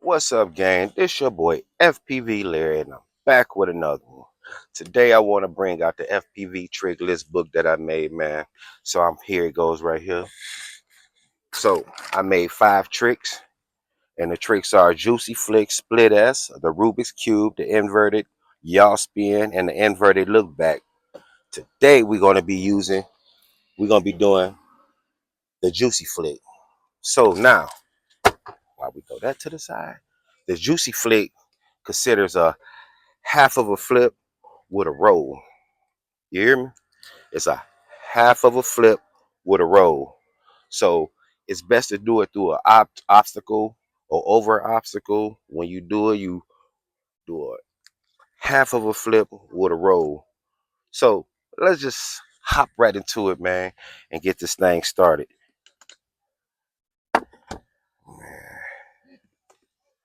What's up, gang? This your boy FPV Larry, and I'm back with another one. Today, I want to bring out the FPV trick list book that I made, man. So here it goes right here. So I made 5 tricks, and the tricks are Juicy Flick, Split S, the Rubik's Cube, the inverted yaw spin, and the inverted look back. Today, we're gonna be doing the Juicy Flick. So now, while we throw that to the side, the Juicy Flick considers a half of a flip with a roll. You hear me? It's a half of a flip with a roll. So it's best to do it through an obstacle or over an obstacle. When you do a half of a flip with a roll. So let's just hop right into it, man, and get this thing started.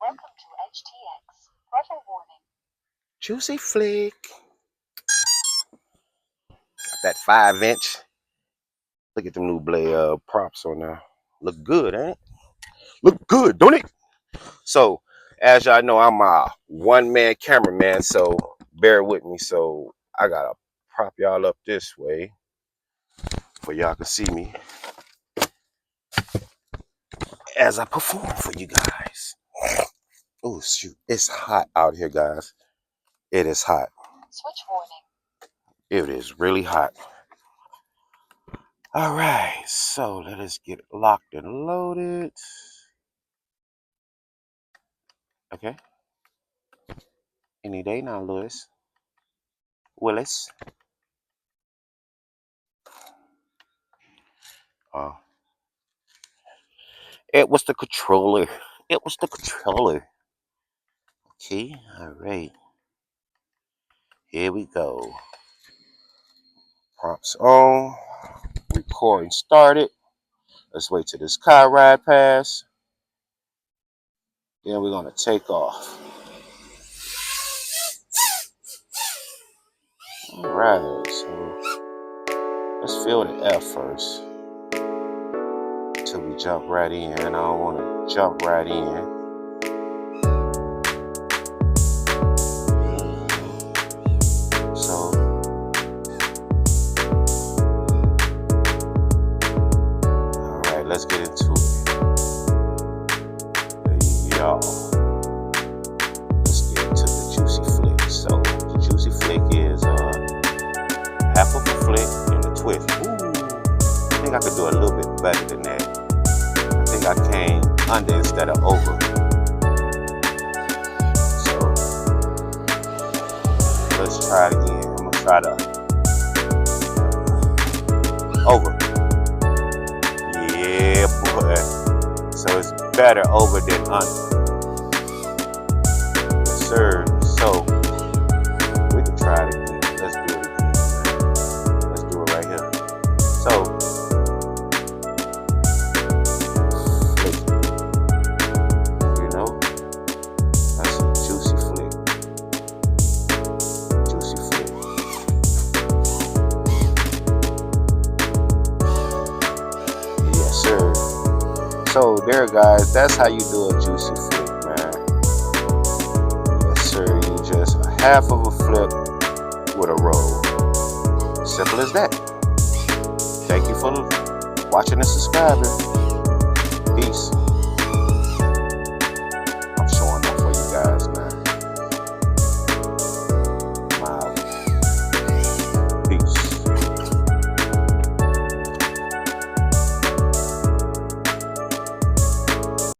Welcome to HTX. Pressure warning. Juicy Flick. Got that 5-inch. Look at them new blade props on there. Look good, ain't it? Look good, don't it? So, as y'all know, I'm a one-man cameraman, so bear with me. So, I gotta prop y'all up this way for y'all can see me as I perform for you guys. Oh, shoot. It's hot out here, guys. It is hot. Switch warning. It is really hot. All right, so let us get locked and loaded. Okay. Any day now, Willis. It was the controller. It was the controller. Okay, all right. Here we go. Prompts on. Recording started. Let's wait till this car ride pass. Then we're gonna take off. All right, so let's feel the F first. Till we jump right in. I don't want to jump right in. Let's get into it. Y'all. Let's get into the Juicy Flick. So the Juicy Flick is half of a flick and a twist. Ooh, I think I could do a little bit better than that. I think I came under instead of over. So let's try it again. I'm gonna try to over. Yeah, boy. So it's better over than under. Yes, sir. So we can try it again. Let's do it again. Let's do it right here. So you know, that's a Juicy Flick. Juicy Flick. Yes, sir. So there, guys, that's how you do a Juicy Flick, man. Yes, sir. You just a half of a flip with a roll. Simple as that. Thank you for watching and subscribing. Peace.